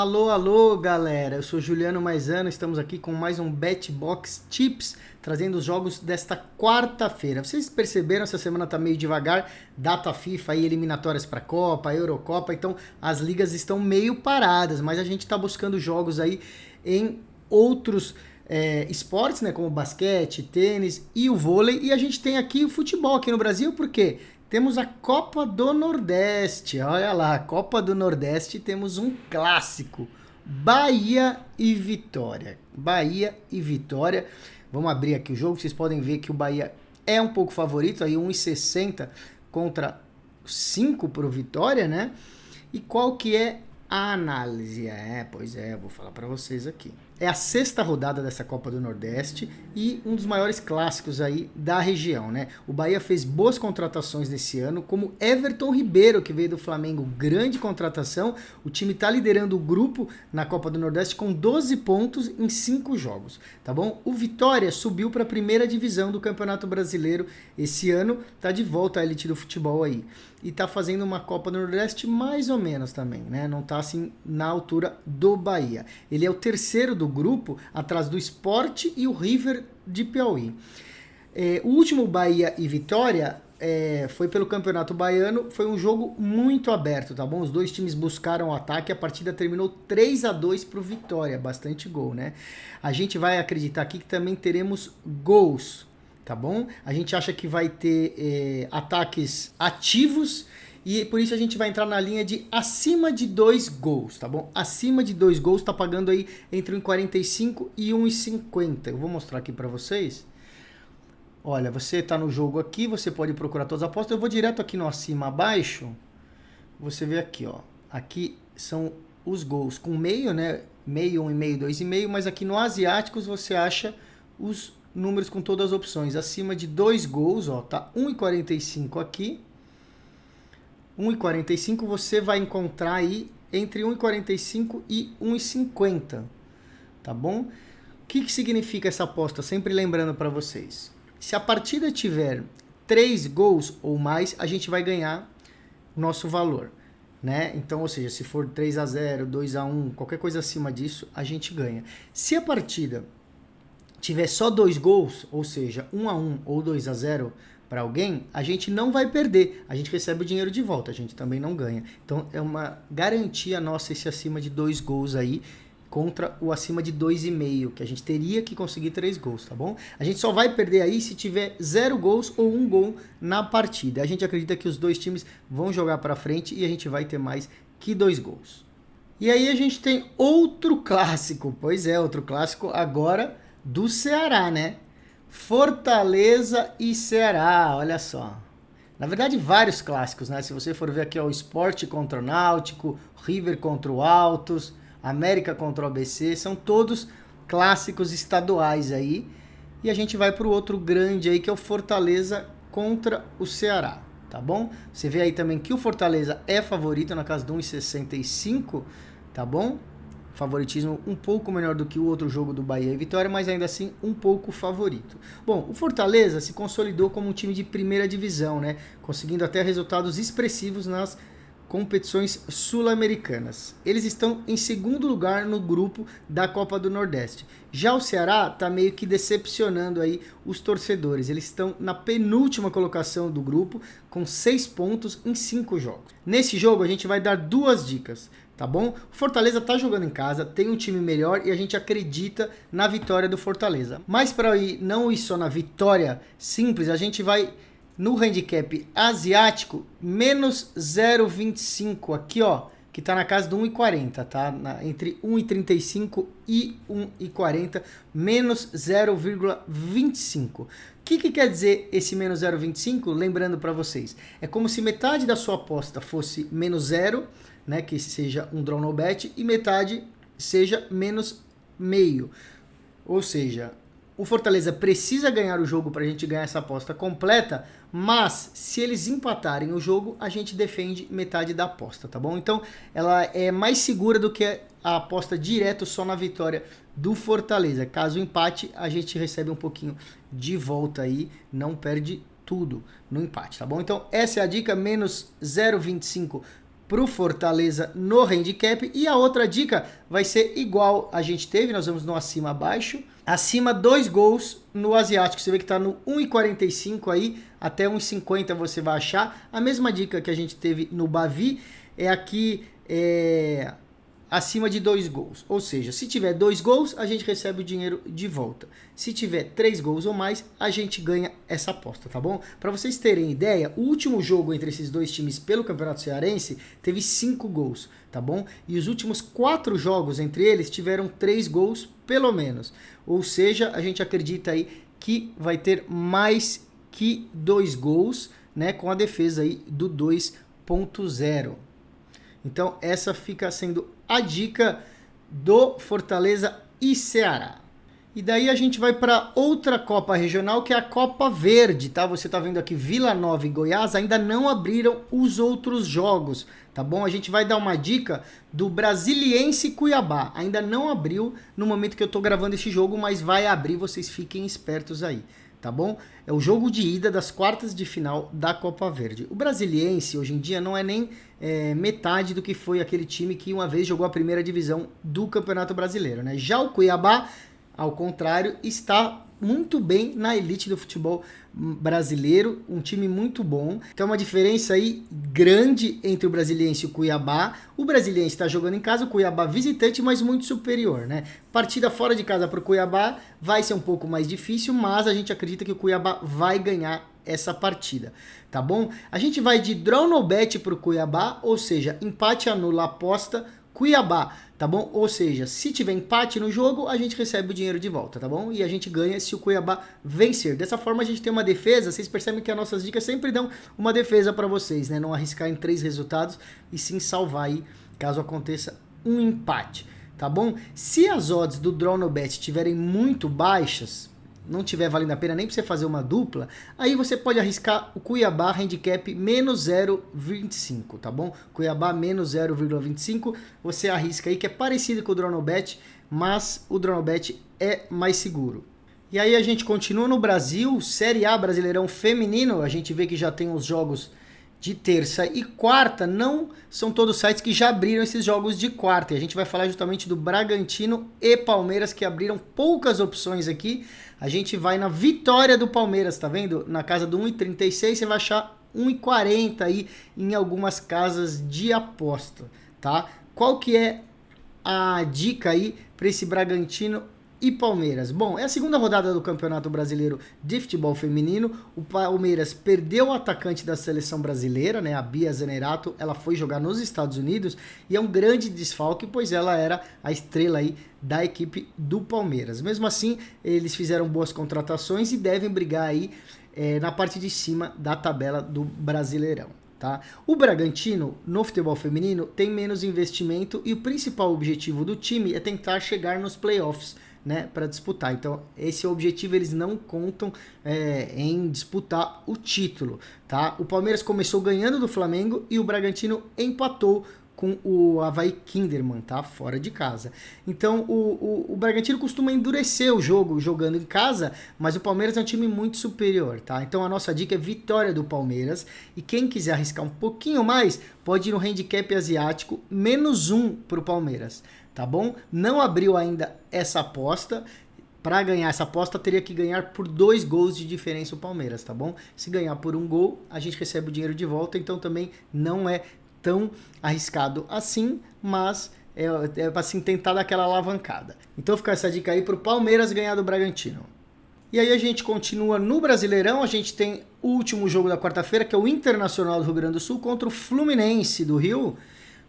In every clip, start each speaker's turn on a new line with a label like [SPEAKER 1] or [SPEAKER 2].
[SPEAKER 1] Alô, alô, galera. Eu sou Juliano Maisano, estamos aqui com mais um BetBox Tips, trazendo os jogos desta quarta-feira. Vocês perceberam, essa semana tá meio devagar, data FIFA e eliminatórias para Copa, Eurocopa, então as ligas estão meio paradas, mas a gente tá buscando jogos aí em outros esportes, né, como basquete, tênis e o vôlei, e a gente tem aqui o futebol aqui no Brasil, por quê? Temos a Copa do Nordeste, olha lá, Copa do Nordeste, temos um clássico, Bahia e Vitória. Bahia e Vitória, vamos abrir aqui o jogo, vocês podem ver que o Bahia é um pouco favorito, aí 1,60 contra 5 para o Vitória, né? E qual que é a análise? Pois é, eu vou falar para vocês aqui. É a sexta rodada dessa Copa do Nordeste e um dos maiores clássicos aí da região, né? O Bahia fez boas contratações nesse ano, como Everton Ribeiro, que veio do Flamengo, grande contratação. O time tá liderando o grupo na Copa do Nordeste com 12 pontos em 5 jogos, tá bom? O Vitória subiu para a primeira divisão do Campeonato Brasileiro esse ano, tá de volta à elite do futebol aí. E tá fazendo uma Copa do Nordeste mais ou menos também, né? Não tá assim na altura do Bahia. Ele é o terceiro do grupo, atrás do Sport e o River de Piauí. O último Bahia e Vitória foi pelo Campeonato Baiano, foi um jogo muito aberto, tá bom? Os dois times buscaram o ataque, a partida terminou 3-2 pro Vitória, bastante gol, né? A gente vai acreditar aqui que também teremos gols, tá bom? A gente acha que vai ter ataques ativos e por isso a gente vai entrar na linha de acima de 2 gols, tá bom? Acima de 2 gols tá pagando aí entre 1,45 e 1,50. Eu vou mostrar aqui para vocês. Olha, você tá no jogo aqui, você pode procurar todas as apostas. Eu vou direto aqui no acima abaixo. Você vê aqui, ó. Aqui são os gols com meio, né? Meio, 1,5, 2,5, mas aqui no Asiáticos você acha os números com todas as opções. Acima de 2 gols, ó, tá 1,45 aqui. 1,45 você vai encontrar aí entre 1,45 e 1,50, tá bom? O que significa essa aposta? Sempre lembrando para vocês. Se a partida tiver 3 gols ou mais, a gente vai ganhar o nosso valor, né? Então, ou seja, se for 3-0, 2-1, qualquer coisa acima disso, a gente ganha. Se a partida tiver só 2 gols, ou seja, 1-1 ou 2-0 para alguém, a gente não vai perder, a gente recebe o dinheiro de volta, a gente também não ganha. Então é uma garantia nossa esse acima de 2 gols aí contra o acima de 2,5, que a gente teria que conseguir 3 gols, tá bom? A gente só vai perder aí se tiver 0 gols ou 1 gol na partida. A gente acredita que os dois times vão jogar para frente e a gente vai ter mais que 2 gols. E aí a gente tem outro clássico, pois é, outro clássico agora do Ceará, né? Fortaleza e Ceará, olha só. Na verdade, vários clássicos, né? Se você for ver aqui, ó, o Sport contra o Náutico, River contra o Altos, América contra o ABC, são todos clássicos estaduais aí. E a gente vai para o outro grande aí, que é o Fortaleza contra o Ceará, tá bom? Você vê aí também que o Fortaleza é favorito na casa de 1,65, tá bom? Favoritismo um pouco menor do que o outro jogo do Bahia e Vitória, mas ainda assim um pouco favorito. Bom, o Fortaleza se consolidou como um time de primeira divisão, né? Conseguindo até resultados expressivos nas competições sul-americanas. Eles estão em segundo lugar no grupo da Copa do Nordeste. Já o Ceará está meio que decepcionando aí os torcedores. Eles estão na penúltima colocação do grupo com 6 pontos em 5 jogos. Nesse jogo a gente vai dar 2 dicas, tá bom? O Fortaleza tá jogando em casa, tem um time melhor e a gente acredita na vitória do Fortaleza. Mas para não ir só na vitória simples, a gente vai no handicap asiático, menos 0,25 aqui, ó, que tá na casa do 1,40, tá? Entre 1,35 e 1,40, menos 0,25. O que quer dizer esse menos 0,25? Lembrando para vocês, é como se metade da sua aposta fosse menos 0, né, que seja um draw no bet, e metade seja menos meio. Ou seja, o Fortaleza precisa ganhar o jogo para a gente ganhar essa aposta completa, mas se eles empatarem o jogo, a gente defende metade da aposta, tá bom? Então, ela é mais segura do que a aposta direto só na vitória do Fortaleza. Caso empate, a gente recebe um pouquinho de volta aí, não perde tudo no empate, tá bom? Então, essa é a dica, menos 0,25 pro Fortaleza no handicap. E a outra dica vai ser igual a gente teve, nós vamos no acima abaixo. Acima 2 gols no asiático, você vê que tá no 1,45 aí, até 1,50 você vai achar. A mesma dica que a gente teve no Bavi é aqui acima de 2 gols. Ou seja, se tiver 2 gols, a gente recebe o dinheiro de volta. Se tiver 3 gols ou mais, a gente ganha essa aposta, tá bom? Para vocês terem ideia, o último jogo entre esses dois times pelo Campeonato Cearense teve 5 gols, tá bom? E os últimos 4 jogos entre eles tiveram 3 gols, pelo menos. Ou seja, a gente acredita aí que vai ter mais que 2 gols, né? Com a defesa aí do 2.0. Então, essa fica sendo a dica do Fortaleza e Ceará. E daí a gente vai para outra Copa Regional, que é a Copa Verde, tá? Você tá vendo aqui, Vila Nova e Goiás ainda não abriram os outros jogos, tá bom? A gente vai dar uma dica do Brasiliense e Cuiabá. Ainda não abriu no momento que eu tô gravando esse jogo, mas vai abrir, vocês fiquem espertos aí, tá bom? É o jogo de ida das quartas de final da Copa Verde. O Brasiliense, hoje em dia, não é nem metade do que foi aquele time que uma vez jogou a primeira divisão do Campeonato Brasileiro, né? Já o Cuiabá, ao contrário, está muito bem na elite do futebol brasileiro, um time muito bom. Tem uma diferença aí grande entre o Brasiliense e o Cuiabá. O Brasiliense está jogando em casa, o Cuiabá visitante, mas muito superior, né? Partida fora de casa para o Cuiabá vai ser um pouco mais difícil, mas a gente acredita que o Cuiabá vai ganhar essa partida, tá bom? A gente vai de draw no bet para o Cuiabá, ou seja, empate anula aposta Cuiabá, tá bom? Ou seja, se tiver empate no jogo, a gente recebe o dinheiro de volta, tá bom? E a gente ganha se o Cuiabá vencer. Dessa forma a gente tem uma defesa, vocês percebem que as nossas dicas sempre dão uma defesa para vocês, né? Não arriscar em 3 resultados e sim salvar aí, caso aconteça um empate, tá bom? Se as odds do draw no bet estiverem muito baixas, não tiver valendo a pena nem para você fazer uma dupla, aí você pode arriscar o Cuiabá handicap menos 0,25, tá bom? Cuiabá menos 0,25, você arrisca aí, que é parecido com o Dronobet, mas o Dronobet é mais seguro. E aí a gente continua no Brasil, Série A Brasileirão Feminino, a gente vê que já tem os jogos de terça e quarta, não são todos sites que já abriram esses jogos de quarta. E a gente vai falar justamente do Bragantino e Palmeiras, que abriram poucas opções aqui. A gente vai na vitória do Palmeiras, tá vendo? Na casa do 1,36, você vai achar 1,40 aí em algumas casas de aposta, tá? Qual que é a dica aí para esse Bragantino e Palmeiras? Bom, é a segunda rodada do Campeonato Brasileiro de Futebol Feminino. O Palmeiras perdeu o atacante da seleção brasileira, né, a Bia Zanerato. Ela foi jogar nos Estados Unidos e é um grande desfalque, pois ela era a estrela aí da equipe do Palmeiras. Mesmo assim, eles fizeram boas contratações e devem brigar aí na parte de cima da tabela do Brasileirão. Tá? O Bragantino, no futebol feminino, tem menos investimento e o principal objetivo do time é tentar chegar nos playoffs, né, para disputar. Então, esse é o objetivo, eles não contam em disputar o título. Tá? O Palmeiras começou ganhando do Flamengo e o Bragantino empatou com o Avaí Kinderman, tá? Fora de casa. Então, o Bragantino costuma endurecer o jogo jogando em casa, mas o Palmeiras é um time muito superior, tá? Então, a nossa dica é vitória do Palmeiras. E quem quiser arriscar um pouquinho mais, pode ir no handicap asiático, menos 1 pro Palmeiras, tá bom? Não abriu ainda essa aposta. Para ganhar essa aposta, teria que ganhar por 2 gols de diferença o Palmeiras, tá bom? Se ganhar por 1 gol, a gente recebe o dinheiro de volta, então também não é tão arriscado assim, mas é assim, tentar dar aquela alavancada. Então fica essa dica aí pro Palmeiras ganhar do Bragantino. E aí a gente continua no Brasileirão, a gente tem o último jogo da quarta-feira, que é o Internacional do Rio Grande do Sul contra o Fluminense do Rio.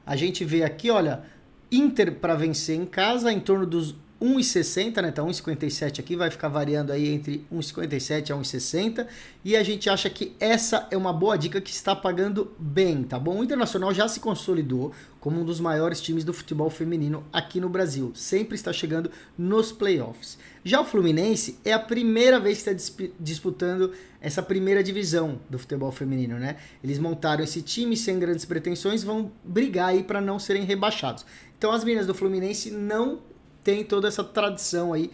[SPEAKER 1] A gente vê aqui, olha, Inter para vencer em casa, em torno dos 1,60, né? Tá 1,57 aqui, vai ficar variando aí entre 1,57 a 1,60. E a gente acha que essa é uma boa dica que está pagando bem, tá bom? O Internacional já se consolidou como um dos maiores times do futebol feminino aqui no Brasil. Sempre está chegando nos playoffs. Já o Fluminense é a primeira vez que está disputando essa primeira divisão do futebol feminino, né? Eles montaram esse time sem grandes pretensões, vão brigar aí para não serem rebaixados. Então as meninas do Fluminense não tem toda essa tradição aí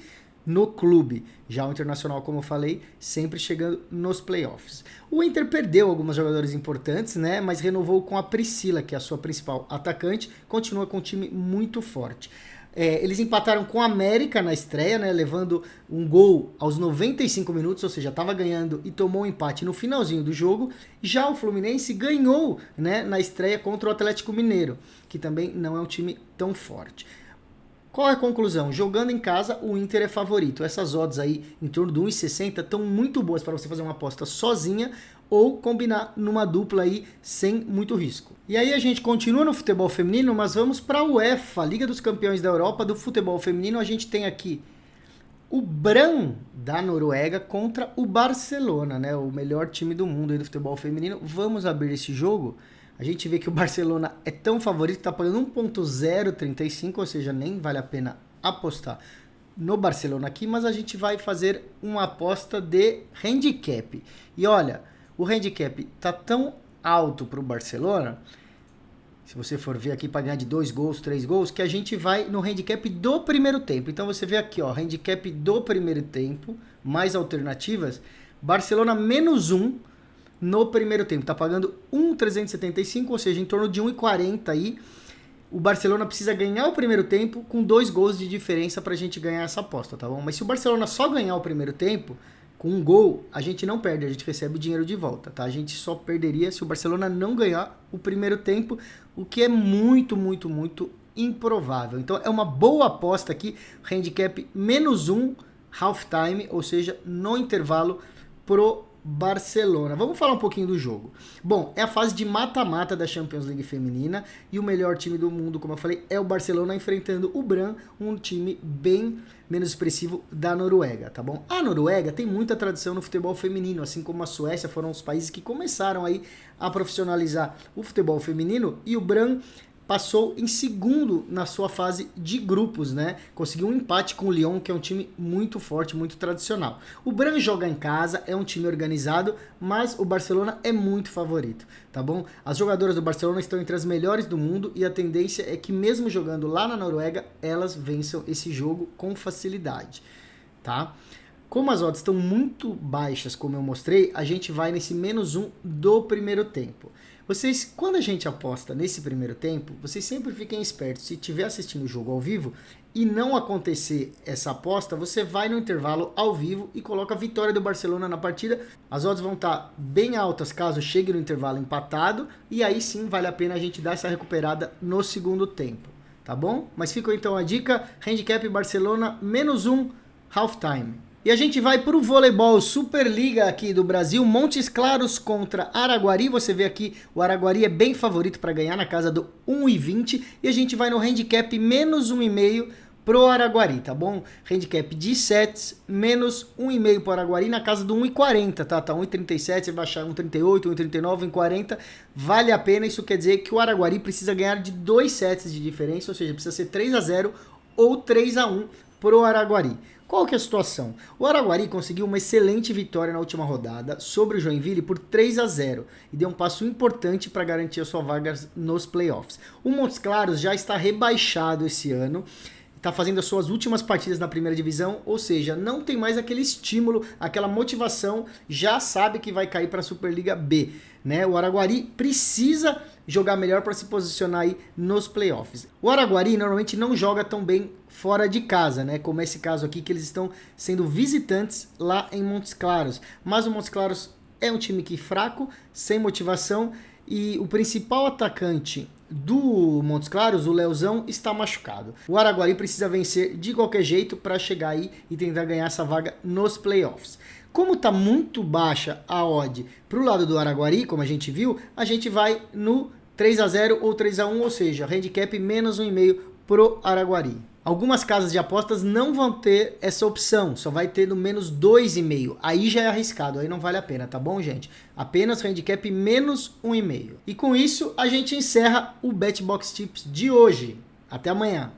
[SPEAKER 1] no clube. Já o Internacional, como eu falei, sempre chegando nos playoffs. O Inter perdeu alguns jogadores importantes, né? Mas renovou com a Priscila, que é a sua principal atacante, continua com um time muito forte. Eles empataram com a América na estreia, né, levando um gol aos 95 minutos, ou seja, estava ganhando e tomou um empate no finalzinho do jogo. Já o Fluminense ganhou, né, na estreia contra o Atlético Mineiro, que também não é um time tão forte. Qual é a conclusão? Jogando em casa, o Inter é favorito. Essas odds aí, em torno de 1,60, estão muito boas para você fazer uma aposta sozinha ou combinar numa dupla aí sem muito risco. E aí a gente continua no futebol feminino, mas vamos para a UEFA, Liga dos Campeões da Europa do futebol feminino. A gente tem aqui o Brann da Noruega contra o Barcelona, né? O melhor time do mundo aí do futebol feminino. Vamos abrir esse jogo. A gente vê que o Barcelona é tão favorito que está pagando 1,035, ou seja, nem vale a pena apostar no Barcelona aqui, mas a gente vai fazer uma aposta de handicap. E olha, o handicap está tão alto para o Barcelona, se você for ver aqui para ganhar de 2 gols, 3 gols, que a gente vai no handicap do primeiro tempo. Então você vê aqui, ó, handicap do primeiro tempo, mais alternativas, Barcelona -1, no primeiro tempo, tá pagando 1,375, ou seja, em torno de 1,40 aí. O Barcelona precisa ganhar o primeiro tempo com 2 gols de diferença pra gente ganhar essa aposta, tá bom? Mas se o Barcelona só ganhar o primeiro tempo, com 1 gol, a gente não perde, a gente recebe o dinheiro de volta, tá? A gente só perderia se o Barcelona não ganhar o primeiro tempo, o que é muito, muito, muito improvável. Então é uma boa aposta aqui, handicap -1, half time, ou seja, no intervalo pro Barcelona. Vamos falar um pouquinho do jogo. Bom, é a fase de mata-mata da Champions League feminina e o melhor time do mundo, como eu falei, é o Barcelona enfrentando o Brann, um time bem menos expressivo da Noruega, tá bom? A Noruega tem muita tradição no futebol feminino, assim como a Suécia foram os países que começaram aí a profissionalizar o futebol feminino, e o Brann passou em segundo na sua fase de grupos, né? Conseguiu um empate com o Lyon, que é um time muito forte, muito tradicional. O Brann joga em casa, é um time organizado, mas o Barcelona é muito favorito, tá bom? As jogadoras do Barcelona estão entre as melhores do mundo e a tendência é que mesmo jogando lá na Noruega, elas vençam esse jogo com facilidade, tá? Como as odds estão muito baixas, como eu mostrei, a gente vai nesse -1 do primeiro tempo. Vocês, quando a gente aposta nesse primeiro tempo, vocês sempre fiquem espertos. Se estiver assistindo o jogo ao vivo e não acontecer essa aposta, você vai no intervalo ao vivo e coloca a vitória do Barcelona na partida. As odds vão estar bem altas caso chegue no intervalo empatado, e aí sim vale a pena a gente dar essa recuperada no segundo tempo, tá bom? Mas fica então a dica, handicap Barcelona -1, half time. E a gente vai para o voleibol Superliga aqui do Brasil, Montes Claros contra Araguari. Você vê aqui, o Araguari é bem favorito para ganhar na casa do 1,20. E a gente vai no handicap -1,5 pro Araguari, tá bom? Handicap de sets, -1,5 pro Araguari na casa do 1,40, tá? Tá 1,37, você vai achar 1,38, 1,39, 1,40. Vale a pena, isso quer dizer que o Araguari precisa ganhar de 2 sets de diferença, ou seja, precisa ser 3-0 ou 3-1 pro Araguari. Qual que é a situação? O Araguari conseguiu uma excelente vitória na última rodada sobre o Joinville por 3-0 e deu um passo importante para garantir a sua vaga nos playoffs. O Montes Claros já está rebaixado esse ano, está fazendo as suas últimas partidas na primeira divisão, ou seja, não tem mais aquele estímulo, aquela motivação, já sabe que vai cair para a Superliga B, né? O Araguari precisa jogar melhor para se posicionar aí nos playoffs. O Araguari normalmente não joga tão bem fora de casa, né? Como esse caso aqui, que eles estão sendo visitantes lá em Montes Claros. Mas o Montes Claros é um time que fraco, sem motivação, e o principal atacante do Montes Claros, o Leozão, está machucado. O Araguari precisa vencer de qualquer jeito para chegar aí e tentar ganhar essa vaga nos playoffs. Como está muito baixa a odd para o lado do Araguari, como a gente viu, a gente vai no 3-0 ou 3-1, ou seja, handicap -1,5 pro Araguari. Algumas casas de apostas não vão ter essa opção, só vai ter no -2,5. Aí já é arriscado, aí não vale a pena, tá bom, gente? Apenas handicap -1,5. E com isso, a gente encerra o BetBox Tips de hoje. Até amanhã.